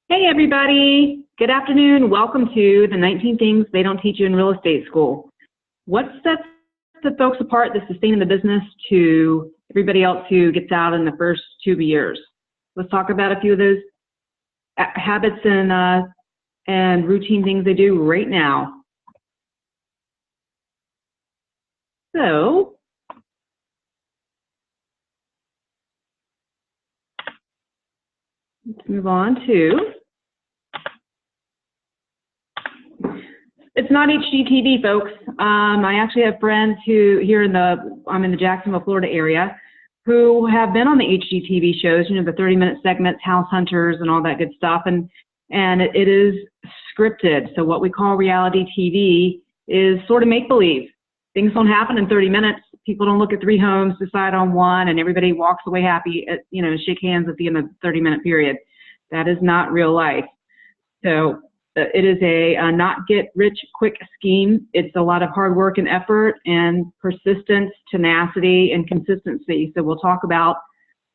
Hey everybody, good afternoon. Welcome to the 19 Things They Don't Teach You in Real Estate School. What sets the folks apart that's sustaining the business to everybody else who gets out in the first 2 years? Let's talk about a few of those habits and routine things they do right now. So, let's move on to, it's not HGTV, folks. I actually have friends who I'm in the Jacksonville, Florida area, who have been on the HGTV shows, you know, the 30-minute segments, House Hunters and all that good stuff. And it is scripted. So what we call reality TV is sort of make-believe. Things don't happen in 30 minutes. People don't look at 3 homes, decide on one, and everybody walks away happy, shake hands at the end of the 30-minute period. That is not real life. So it is a not-get-rich-quick scheme. It's a lot of hard work and effort and persistence, tenacity, and consistency. So we'll talk about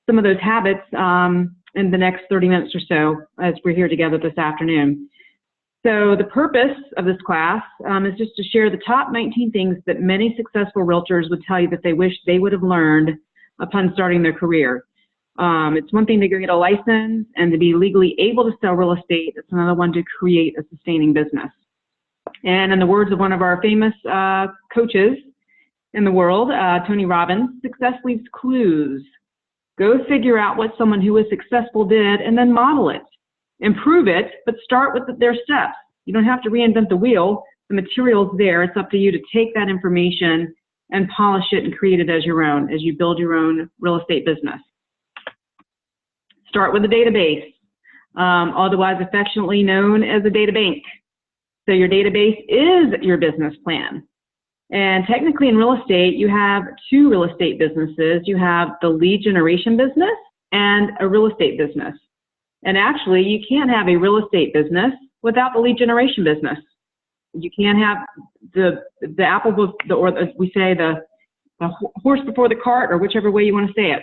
some of those habits in the next 30 minutes or so as we're here together this afternoon. So the purpose of this class is just to share the top 19 things that many successful realtors would tell you that they wish they would have learned upon starting their career. It's one thing to go get a license and to be legally able to sell real estate. It's another one to create a sustaining business. And in the words of one of our famous coaches in the world, Tony Robbins, success leaves clues. Go figure out what someone who was successful did and then model it. Improve it, but start with their steps. You don't have to reinvent the wheel. The material's there. It's up to you to take that information and polish it and create it as your own as you build your own real estate business. Start with a database, otherwise affectionately known as a data bank. So your database is your business plan. And technically in real estate, you have 2 real estate businesses. You have the lead generation business and a real estate business. And actually, you can't have a real estate business without the lead generation business. You can't have the apple, or as we say, the horse before the cart, or whichever way you want to say it.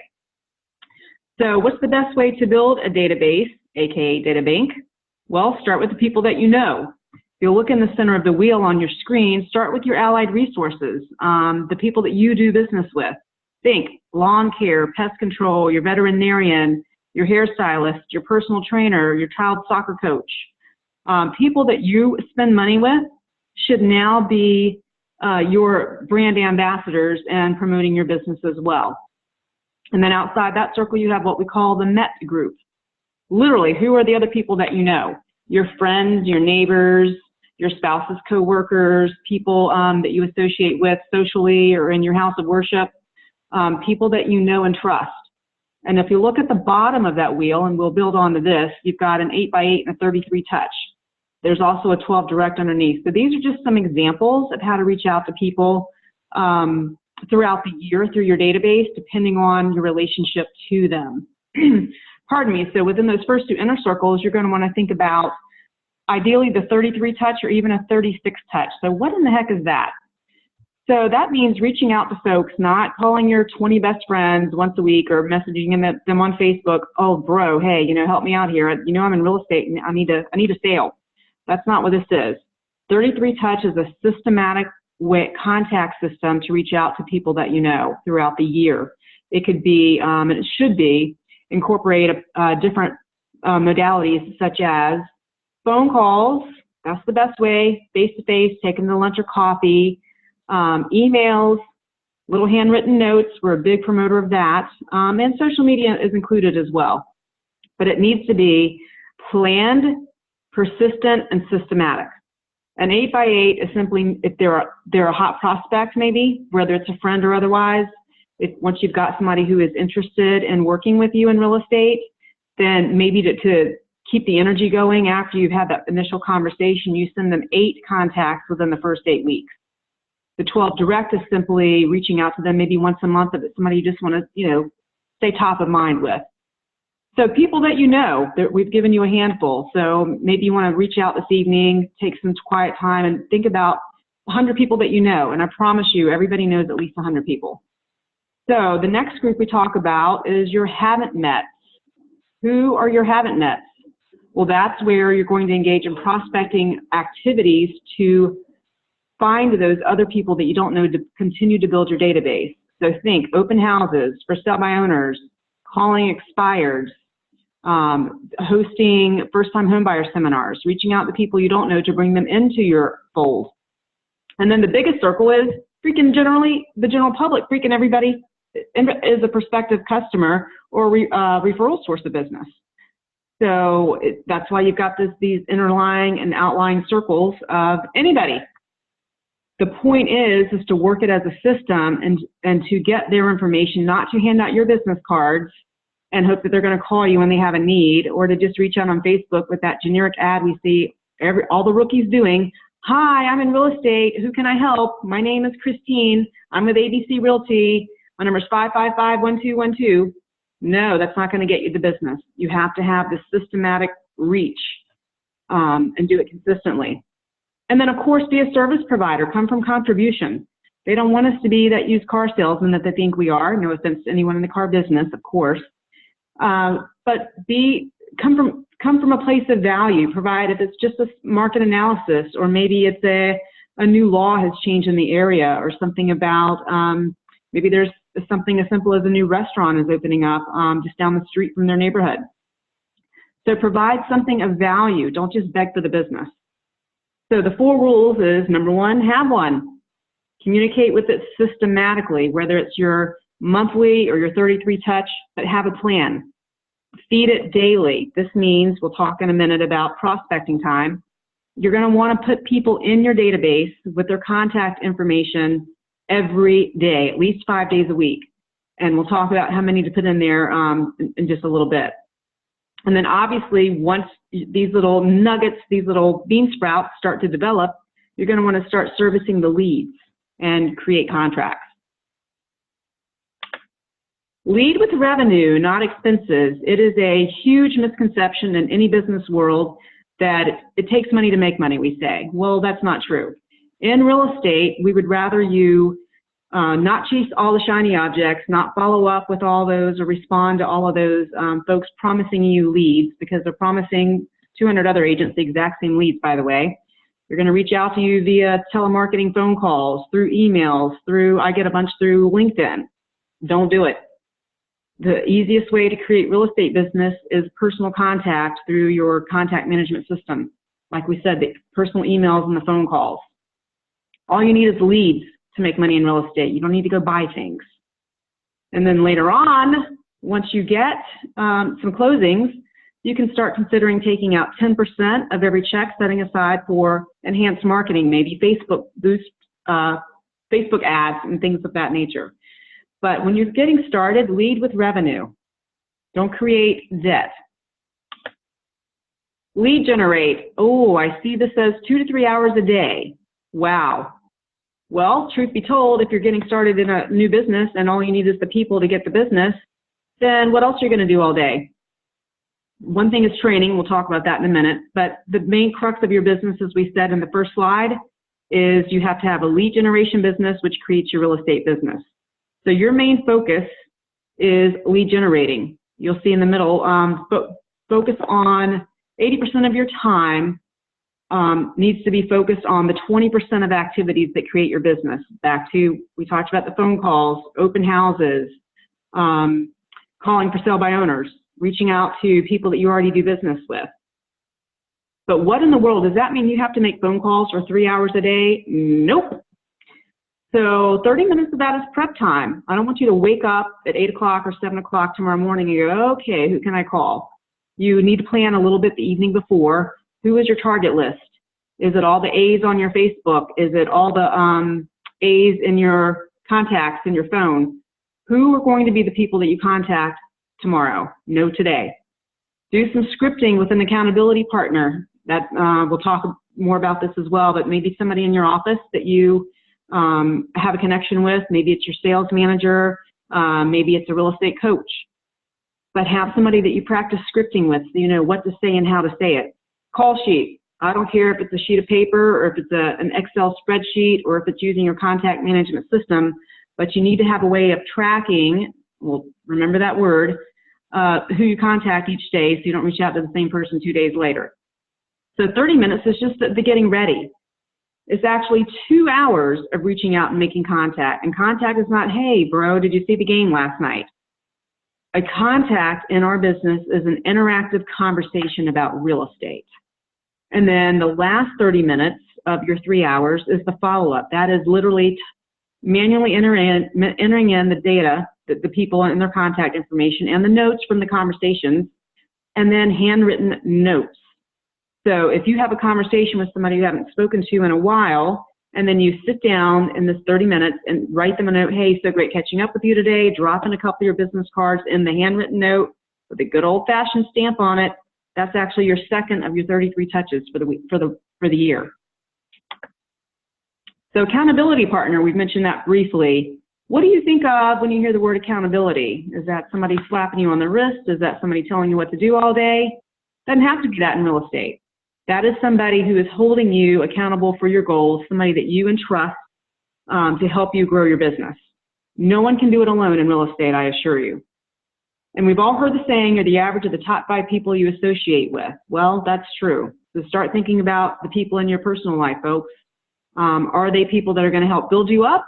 So what's the best way to build a database, aka data bank? Well, start with the people that you know. If you look in the center of the wheel on your screen, start with your allied resources, the people that you do business with. Think lawn care, pest control, your veterinarian, your hairstylist, your personal trainer, your child soccer coach. People that you spend money with should now be your brand ambassadors and promoting your business as well. And then outside that circle, you have what we call the MET group. Literally, who are the other people that you know? Your friends, your neighbors, your spouse's coworkers, people that you associate with socially or in your house of worship, people that you know and trust. And if you look at the bottom of that wheel, and we'll build onto this, you've got an 8x8 and a 33 touch. There's also a 12 direct underneath. So these are just some examples of how to reach out to people throughout the year through your database, depending on your relationship to them. Pardon me. So within those first 2 inner circles, you're going to want to think about ideally the 33 touch or even a 36 touch. So what in the heck is that? So that means reaching out to folks, not calling your 20 best friends once a week or messaging them on Facebook. Oh, bro, hey, help me out here. I'm in real estate and I need a sale. That's not what this is. 33 touch is a systematic contact system to reach out to people that you know throughout the year. It could be, and it should be, incorporate different modalities such as phone calls. That's the best way, face-to-face, taking them to lunch or coffee. Emails, little handwritten notes, we're a big promoter of that, and social media is included as well. But it needs to be planned, persistent, and systematic. An 8x8 is simply if they're a hot prospect, maybe, whether it's a friend or otherwise. Once you've got somebody who is interested in working with you in real estate, then maybe to keep the energy going after you've had that initial conversation, you send them 8 contacts within the first 8 weeks. The 12 direct is simply reaching out to them maybe once a month if it's somebody you just want to, stay top of mind with. So people that you know, we've given you a handful. So maybe you want to reach out this evening, take some quiet time and think about 100 people that you know. And I promise you, everybody knows at least 100 people. So the next group we talk about is your haven't met. Who are your haven't met? Well, that's where you're going to engage in prospecting activities to find those other people that you don't know to continue to build your database. So think open houses, for sale by owners, calling expireds, hosting first-time homebuyer seminars, reaching out to people you don't know to bring them into your fold. And then the biggest circle is freaking generally the general public, freaking everybody is a prospective customer or referral source of business. So that's why you've got these interlying and outlying circles of anybody. The point is to work it as a system and to get their information, not to hand out your business cards and hope that they're going to call you when they have a need, or to just reach out on Facebook with that generic ad we see all the rookies doing. Hi, I'm in real estate. Who can I help? My name is Christine. I'm with ABC Realty. My number is 555-1212. No, that's not going to get you the business. You have to have this systematic reach and do it consistently. And then, of course, be a service provider. Come from contribution. They don't want us to be that used car salesman that they think we are. No offense to anyone in the car business, of course. But come from a place of value. Provide, if it's just a market analysis, or maybe it's a new law has changed in the area, or something about maybe there's something as simple as a new restaurant is opening up just down the street from their neighborhood. So provide something of value. Don't just beg for the business. So the 4 rules is, number 1, have one. Communicate with it systematically, whether it's your monthly or your 33 touch, but have a plan. Feed it daily. This means, we'll talk in a minute about prospecting time. You're going to want to put people in your database with their contact information every day, at least 5 days a week. And we'll talk about how many to put in there in just a little bit. And then obviously, once these little nuggets, these little bean sprouts start to develop, you're going to want to start servicing the leads and create contracts. Lead with revenue, not expenses. It is a huge misconception in any business world that it takes money to make money, we say. Well, that's not true. In real estate, we would rather you not chase all the shiny objects, not follow up with all those or respond to all of those folks promising you leads, because they're promising 200 other agents the exact same leads, by the way. They're going to reach out to you via telemarketing phone calls, through emails, I get a bunch through LinkedIn. Don't do it. The easiest way to create real estate business is personal contact through your contact management system. Like we said, the personal emails and the phone calls. All you need is leads to make money in real estate. You don't need to go buy things. And then later on, once you get some closings, you can start considering taking out 10% of every check, setting aside for enhanced marketing, maybe Facebook boost, Facebook ads and things of that nature. But when you're getting started, lead with revenue. Don't create debt. Lead generate. Oh, I see this says 2 to 3 hours a day. Wow. Well, truth be told, if you're getting started in a new business and all you need is the people to get the business, then what else are you going to do all day? One thing is training. We'll talk about that in a minute. But the main crux of your business, as we said in the first slide, is you have to have a lead generation business, which creates your real estate business. So your main focus is lead generating. You'll see in the middle, focus on 80% of your time needs to be focused on the 20% of activities that create your business. Back to, we talked about the phone calls, open houses, calling for sale by owners, reaching out to people that you already do business with. But what in the world, does that mean you have to make phone calls for 3 hours a day? Nope. So 30 minutes of that is prep time. I don't want you to wake up at 8 o'clock or 7 o'clock tomorrow morning and go, okay, who can I call? You need to plan a little bit the evening before. Who is your target list? Is it all the A's on your Facebook? Is it all the A's in your contacts in your phone? Who are going to be the people that you contact tomorrow? Know today. Do some scripting with an accountability partner. That we'll talk more about this as well, but maybe somebody in your office that you have a connection with. Maybe it's your sales manager. Maybe it's a real estate coach. But have somebody that you practice scripting with, so you know what to say and how to say it. Call sheet. I don't care if it's a sheet of paper or if it's an Excel spreadsheet or if it's using your contact management system, but you need to have a way of tracking, well, remember that word, who you contact each day so you don't reach out to the same person 2 days later. So 30 minutes is just the getting ready. It's actually 2 hours of reaching out and making contact. And contact is not, hey, bro, did you see the game last night? A contact in our business is an interactive conversation about real estate. And then the last 30 minutes of your 3 hours is the follow-up. That is literally manually entering in the data, the people and their contact information, and the notes from the conversations, and then handwritten notes. So if you have a conversation with somebody you haven't spoken to in a while, and then you sit down in this 30 minutes and write them a note, hey, so great catching up with you today, drop in a couple of your business cards in the handwritten note with a good old-fashioned stamp on it, that's actually your second of your 33 touches for the week, for the year. So accountability partner, we've mentioned that briefly. What do you think of when you hear the word accountability? Is that somebody slapping you on the wrist? Is that somebody telling you what to do all day? Doesn't have to be that in real estate. That is somebody who is holding you accountable for your goals, somebody that you entrust to help you grow your business. No one can do it alone in real estate, I assure you. And we've all heard the saying, you're the average of the top 5 people you associate with. Well, that's true. So start thinking about the people in your personal life, folks. Are they people that are going to help build you up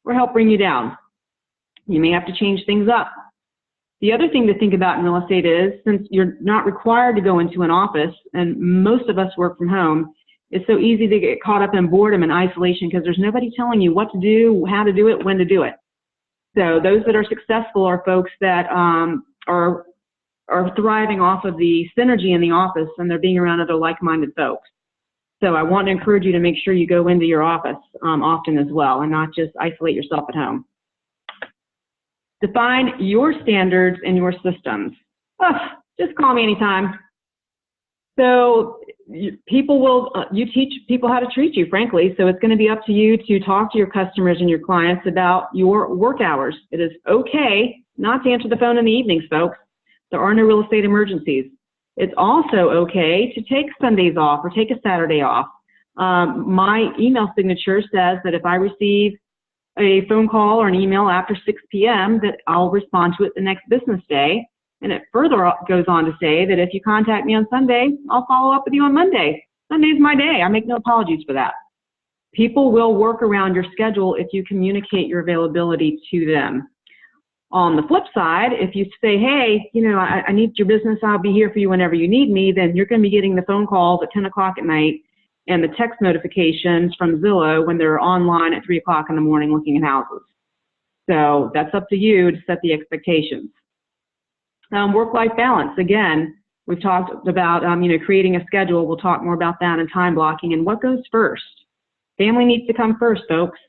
or help bring you down? You may have to change things up. The other thing to think about in real estate is, since you're not required to go into an office, and most of us work from home, it's so easy to get caught up in boredom and isolation because there's nobody telling you what to do, how to do it, when to do it. So those that are successful are folks that are thriving off of the synergy in the office, and they're being around other like-minded folks. So I want to encourage you to make sure you go into your office often as well, and not just isolate yourself at home. Define your standards and your systems. Just call me anytime. So you teach people how to treat you, frankly. So it's going to be up to you to talk to your customers and your clients about your work hours. It is okay not to answer the phone in the evenings, folks. There are no real estate emergencies. It's also okay to take Sundays off or take a Saturday off. My email signature says that if I receive a phone call or an email after 6 p.m. that I'll respond to it the next business day. And it further goes on to say that if you contact me on Sunday, I'll follow up with you on Monday. Sunday's my day. I make no apologies for that. People will work around your schedule if you communicate your availability to them. On the flip side, if you say, hey, I need your business, I'll be here for you whenever you need me, then you're going to be getting the phone calls at 10 o'clock at night and the text notifications from Zillow when they're online at 3 o'clock in the morning looking at houses. So that's up to you to set the expectations. Work-life balance. Again, we've talked about creating a schedule. We'll talk more about that and time blocking and what goes first. Family needs to come first, folks.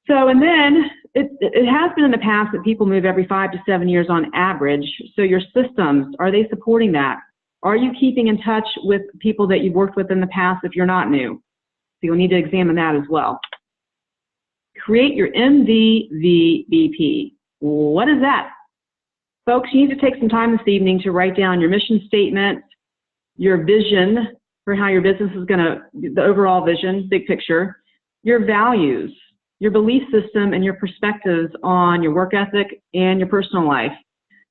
So, and then it has been in the past that people move every 5 to 7 years on average. So your systems, are they supporting that? Are you keeping in touch with people that you've worked with in the past if you're not new? So you'll need to examine that as well. Create your MVP. What is that? Folks, you need to take some time this evening to write down your mission statement, your vision for how your business is the overall vision, big picture, your values, your belief system, and your perspectives on your work ethic and your personal life.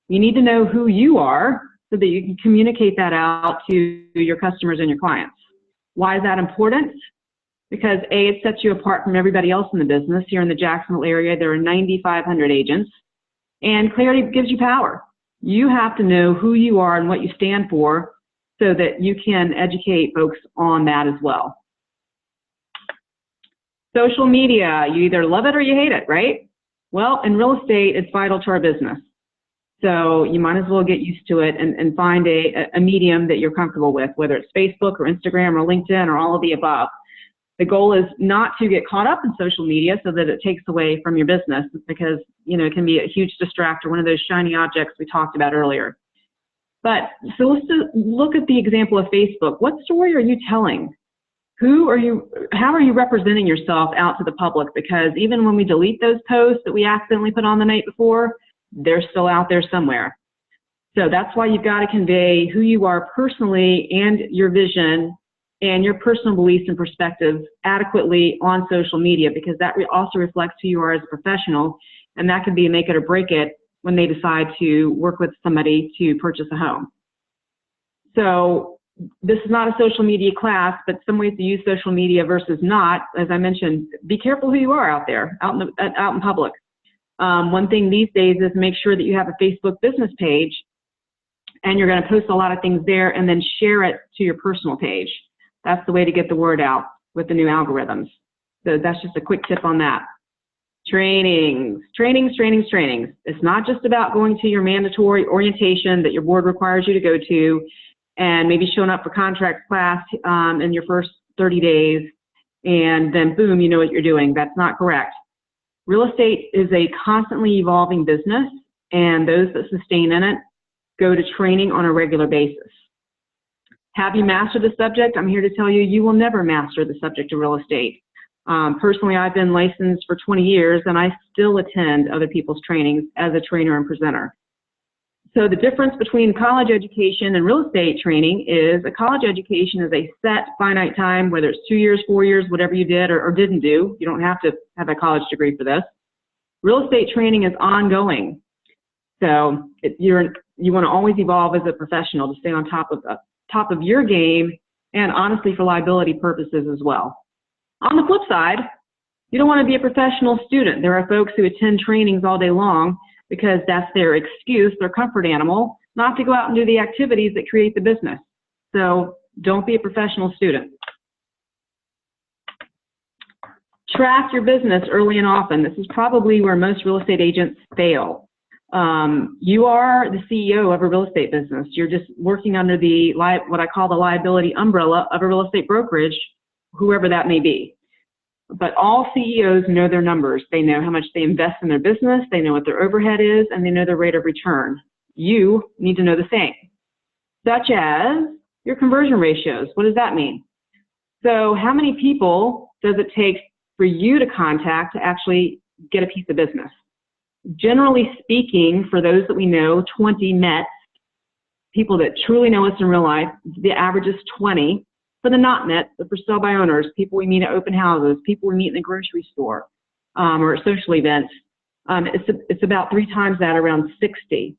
You need to know who you are so that you can communicate that out to your customers and your clients. Why is that important? Because A, it sets you apart from everybody else in the business. Here in the Jacksonville area, there are 9,500 agents, and clarity gives you power. You have to know who you are and what you stand for so that you can educate folks on that as well. Social media, you either love it or you hate it, right? Well, in real estate, it's vital to our business. So you might as well get used to it and find a medium that you're comfortable with, whether it's Facebook or Instagram or LinkedIn or all of the above. The goal is not to get caught up in social media so that it takes away from your business, because it can be a huge distractor, one of those shiny objects we talked about earlier. But so let's look at the example of Facebook. What story are you telling? How are you representing yourself out to the public? Because even when we delete those posts that we accidentally put on the night before, they're still out there somewhere. So that's why you've got to convey who you are personally and your vision and your personal beliefs and perspectives adequately on social media, because that also reflects who you are as a professional, and that can be a make it or break it when they decide to work with somebody to purchase a home. So this is not a social media class, but some ways to use social media versus not. As I mentioned, be careful who you are out there, out in public. One thing these days is make sure that you have a Facebook business page, and you're going to post a lot of things there and then share it to your personal page. That's the way to get the word out with the new algorithms. So that's just a quick tip on that. Trainings. It's not just about going to your mandatory orientation that your board requires you to go to and maybe showing up for contract class in your first 30 days and then boom, you know what you're doing. That's not correct. Real estate is a constantly evolving business, and those that sustain in it go to training on a regular basis. Have you mastered the subject? I'm here to tell you, you will never master the subject of real estate. Personally, I've been licensed for 20 years, and I still attend other people's trainings as a trainer and presenter. So the difference between college education and real estate training is a college education is a set finite time, whether it's 2 years, 4 years, whatever you did or didn't do. You don't have to have a college degree for this. Real estate training is ongoing. So you want to always evolve as a professional to stay on top of your game, and honestly for liability purposes as well. On the flip side, you don't want to be a professional student. There are folks who attend trainings all day long because that's their excuse, their comfort animal, not to go out and do the activities that create the business. So don't be a professional student. Track your business early and often. This is probably where most real estate agents fail. You are the CEO of a real estate business. You're just working under the what I call the liability umbrella of a real estate brokerage, whoever that may be. But all CEOs know their numbers. They know how much they invest in their business, they know what their overhead is, and they know their rate of return. You need to know the same, such as your conversion ratios. What does that mean? So how many people does it take for you to contact to actually get a piece of business? Generally speaking, for those that we know, 20 METs, people that truly know us in real life, the average is 20. For the not METs, but for sell by owners, people we meet at open houses, people we meet in the grocery store, or at social events, it's about 3 times that, around 60.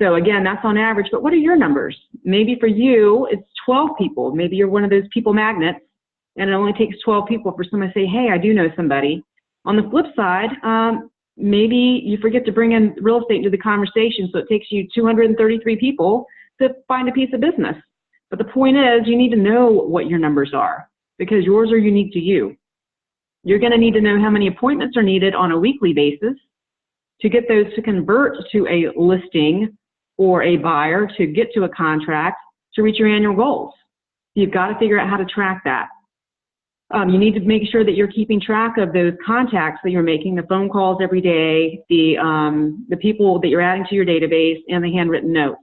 So again, that's on average, but what are your numbers? Maybe for you, it's 12 people. Maybe you're one of those people magnets, and it only takes 12 people for someone to say, hey, I do know somebody. On the flip side, maybe you forget to bring in real estate into the conversation, so it takes you 233 people to find a piece of business. But the point is, you need to know what your numbers are, because yours are unique to you. You're going to need to know how many appointments are needed on a weekly basis to get those to convert to a listing or a buyer, to get to a contract, to reach your annual goals. You've got to figure out how to track that. You need to make sure that you're keeping track of those contacts that you're making, the phone calls every day, the people that you're adding to your database, and the handwritten notes.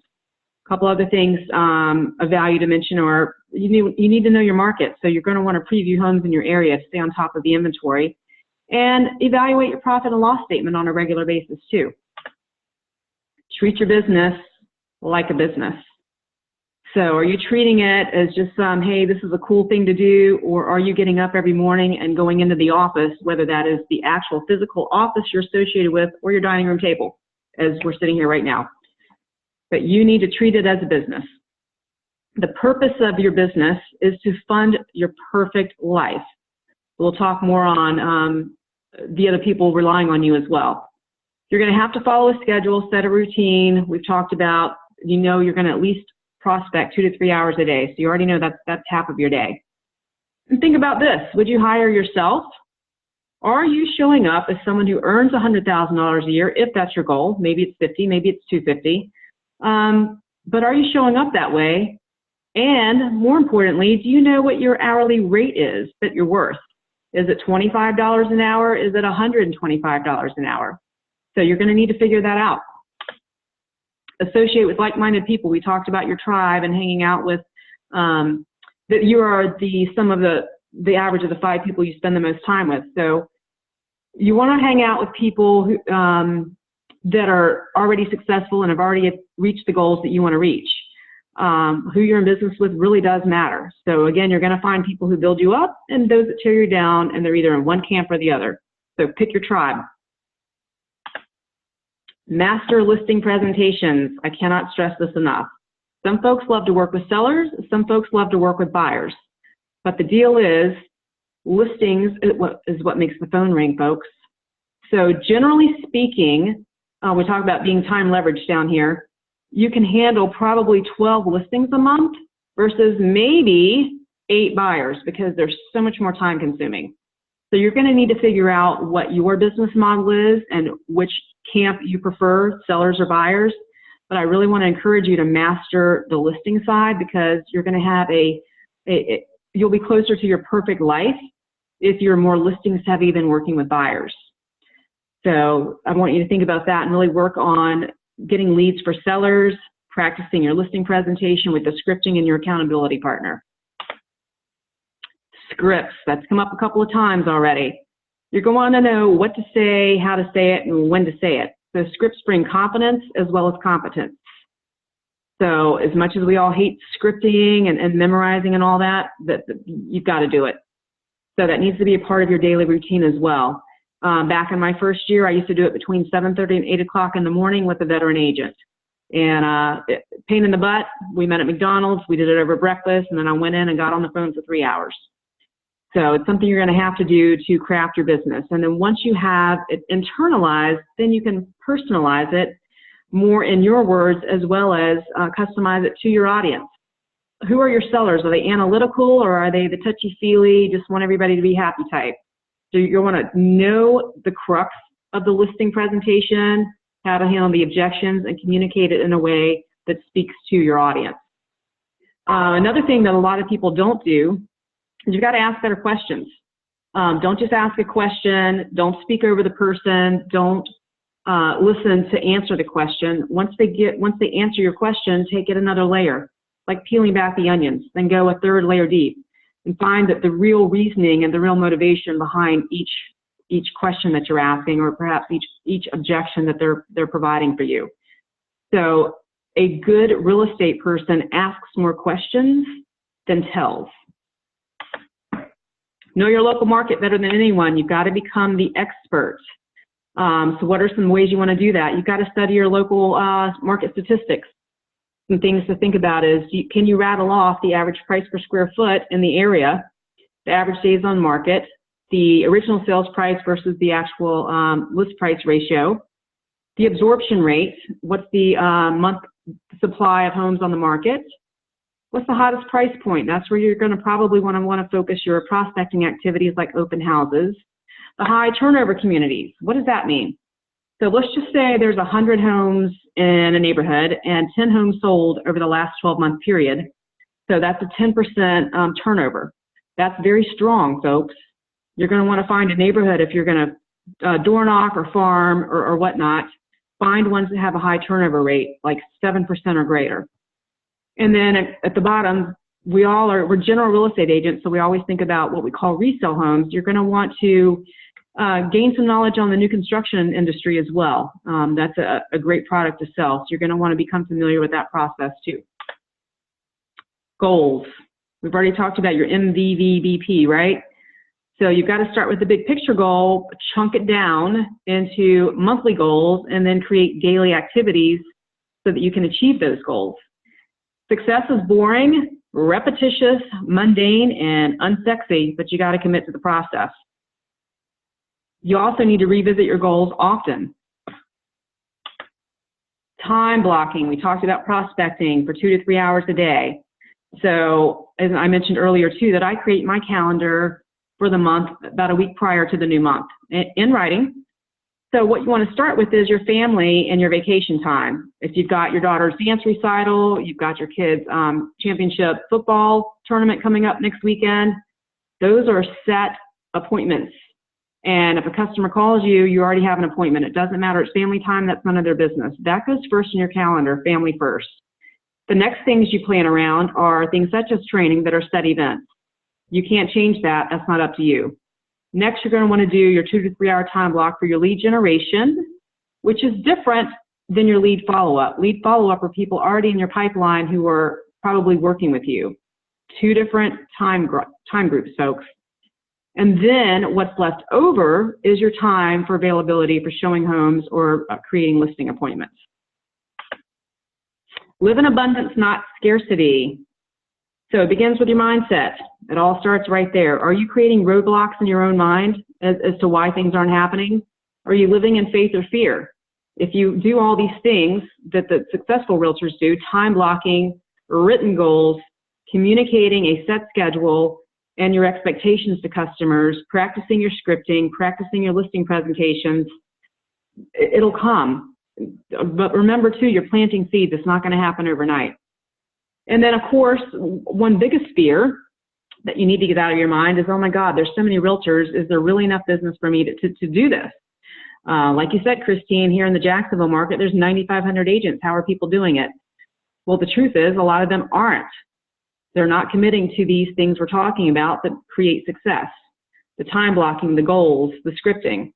A couple other things of value to mention are you need to know your market. So you're going to want to preview homes in your area to stay on top of the inventory, and evaluate your profit and loss statement on a regular basis too. Treat your business like a business. So are you treating it as just hey, this is a cool thing to do, or are you getting up every morning and going into the office, whether that is the actual physical office you're associated with or your dining room table, as we're sitting here right now? But you need to treat it as a business. The purpose of your business is to fund your perfect life. We'll talk more on the other people relying on you as well. You're going to have to follow a schedule, set a routine. We've talked about, you're going to at least prospect 2 to 3 hours a day. So you already know that's half of your day. And think about this. Would you hire yourself? Are you showing up as someone who earns $100,000 a year, if that's your goal? Maybe it's 50, maybe it's 250. But are you showing up that way? And more importantly, do you know what your hourly rate is that you're worth? Is it $25 an hour? Is it $125 an hour? So you're going to need to figure that out. Associate with like-minded people. We talked about your tribe and hanging out with, that you are the sum of the average of the 5 people you spend the most time with. So you want to hang out with people who, that are already successful and have already reached the goals that you want to reach. Who you're in business with really does matter. So again, you're going to find people who build you up and those that tear you down, and they're either in one camp or the other. So pick your tribe. Master listing presentations. I cannot stress this enough. Some folks love to work with sellers, some folks love to work with buyers. But the deal is, listings is what makes the phone ring, folks. So generally speaking, we talk about being time leveraged down here. You can handle probably 12 listings a month versus maybe 8 buyers because they're so much more time consuming. So you're going to need to figure out what your business model is and which camp you prefer, sellers or buyers. But I really want to encourage you to master the listing side because you're going to have you'll be closer to your perfect life if you're more listings heavy than working with buyers. So I want you to think about that and really work on getting leads for sellers, practicing your listing presentation with the scripting and your accountability partner. Scripts, that's come up a couple of times already. You're going to want to know what to say, how to say it, and when to say it. So scripts bring confidence as well as competence. So as much as we all hate scripting and memorizing and all that, you've got to do it. So that needs to be a part of your daily routine as well. Back in my first year, I used to do it between 7:30 and 8 o'clock in the morning with a veteran agent. And pain in the butt, we met at McDonald's, we did it over breakfast, and then I went in and got on the phone for 3 hours. So it's something you're going to have to do to craft your business. And then once you have it internalized, then you can personalize it more in your words as well as customize it to your audience. Who are your sellers? Are they analytical or are they the touchy-feely, just want everybody to be happy type? So you want to know the crux of the listing presentation, how to handle the objections, and communicate it in a way that speaks to your audience. Another thing that a lot of people don't do is you've got to ask better questions. Don't just ask a question. Don't speak over the person. Don't listen to answer the question. Once they answer your question, take it another layer, like peeling back the onions, then go a third layer deep and find that the real reasoning and the real motivation behind each question that you're asking, or perhaps each objection that they're providing for you. So a good real estate person asks more questions than tells. Know your local market better than anyone. You've got to become the expert. So what are some ways you want to do that? You've got to study your local market statistics. Some things to think about is, can you rattle off the average price per square foot in the area, the average days on market, the original sales price versus the actual list price ratio, the absorption rate, what's the month supply of homes on the market, what's the hottest price point? That's where you're going to probably want to focus your prospecting activities like open houses. The high turnover communities, what does that mean? So let's just say there's 100 homes in a neighborhood and 10 homes sold over the last 12-month period. So that's a 10% turnover. That's very strong, folks. You're going to want to find a neighborhood if you're going to door knock or farm or whatnot. Find ones that have a high turnover rate, like 7% or greater. And then at the bottom, we're general real estate agents, so we always think about what we call resale homes. You're going to want to gain some knowledge on the new construction industry as well. That's a great product to sell, so you're going to want to become familiar with that process too. Goals. We've already talked about your MVVBP, right? So you've got to start with the big picture goal, chunk it down into monthly goals, and then create daily activities so that you can achieve those goals. Success is boring, repetitious, mundane, and unsexy, but you got to commit to the process. You also need to revisit your goals often. Time blocking. We talked about prospecting for 2 to 3 hours a day. So as I mentioned earlier too, that I create my calendar for the month about a week prior to the new month in writing. So what you want to start with is your family and your vacation time. If you've got your daughter's dance recital, you've got your kids' championship football tournament coming up next weekend, those are set appointments. And if a customer calls you, you already have an appointment. It doesn't matter. It's family time. That's none of their business. That goes first in your calendar, family first. The next things you plan around are things such as training that are set events. You can't change that. That's not up to you. Next, you're going to want to do your 2 to 3 hour time block for your lead generation, which is different than your lead follow-up. Lead follow-up are people already in your pipeline who are probably working with you. 2 different time groups, folks. And then what's left over is your time for availability for showing homes or creating listing appointments. Live in abundance, not scarcity. So it begins with your mindset. It all starts right there. Are you creating roadblocks in your own mind as to why things aren't happening? Are you living in faith or fear? If you do all these things that the successful realtors do, time blocking, written goals, communicating a set schedule, and your expectations to customers, practicing your scripting, practicing your listing presentations, it'll come. But remember too, you're planting seeds. It's not going to happen overnight. And then of course, one biggest fear that you need to get out of your mind is, oh my God, there's so many realtors. Is there really enough business for me to do this? Like you said, Christine, here in the Jacksonville market, there's 9,500 agents. How are people doing it? Well, the truth is a lot of them aren't. They're not committing to these things we're talking about that create success. The time blocking, the goals, the scripting.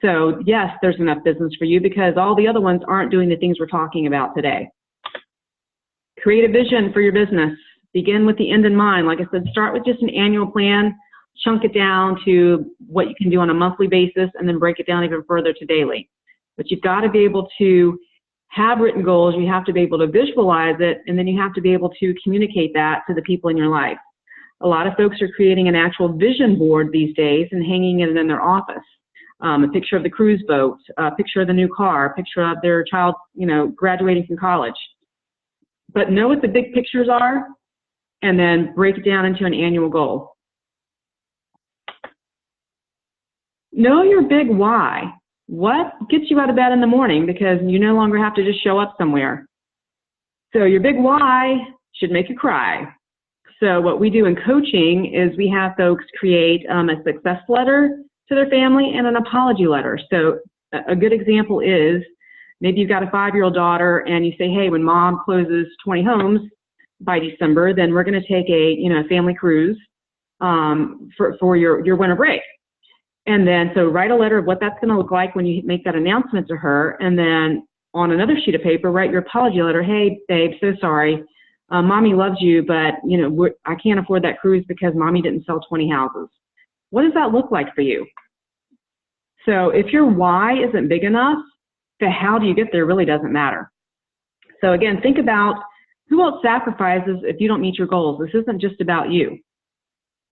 So yes, there's enough business for you because all the other ones aren't doing the things we're talking about today. Create a vision for your business. Begin with the end in mind. Like I said, start with just an annual plan, chunk it down to what you can do on a monthly basis, and then break it down even further to daily. But you've got to be able to have written goals, you have to be able to visualize it, and then you have to be able to communicate that to the people in your life. A lot of folks are creating an actual vision board these days and hanging it in their office. A picture of the cruise boat, a picture of the new car, a picture of their child, graduating from college. But know what the big pictures are, and then break it down into an annual goal. Know your big why. What gets you out of bed in the morning? Because you no longer have to just show up somewhere. So your big why should make you cry. So what we do in coaching is we have folks create a success letter to their family and an apology letter. So a good example is maybe you've got a 5-year-old daughter and you say, hey, when mom closes 20 homes by December, then we're going to take a family cruise for your winter break. And then, so write a letter of what that's going to look like when you make that announcement to her. And then on another sheet of paper, write your apology letter. Hey, babe, so sorry. Mommy loves you, but, I can't afford that cruise because mommy didn't sell 20 houses. What does that look like for you? So if your why isn't big enough, the how do you get there really doesn't matter. So again, think about who else sacrifices if you don't meet your goals. This isn't just about you.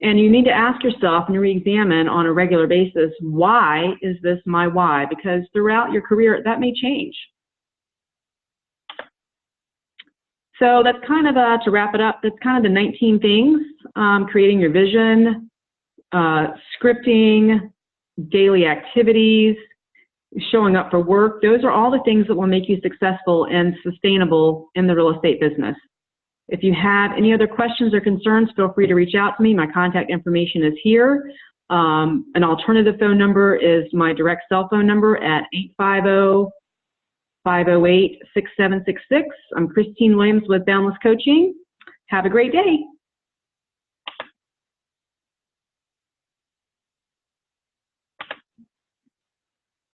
And you need to ask yourself and re-examine on a regular basis, why is this my why? Because throughout your career, that may change. So that's kind of, to wrap it up, that's kind of the 19 things, creating your vision, scripting, daily activities, showing up for work. Those are all the things that will make you successful and sustainable in the real estate business. If you have any other questions or concerns, feel free to reach out to me. My contact information is here. An alternative phone number is my direct cell phone number at 850-508-6766. I'm Christine Williams with Boundless Coaching. Have a great day.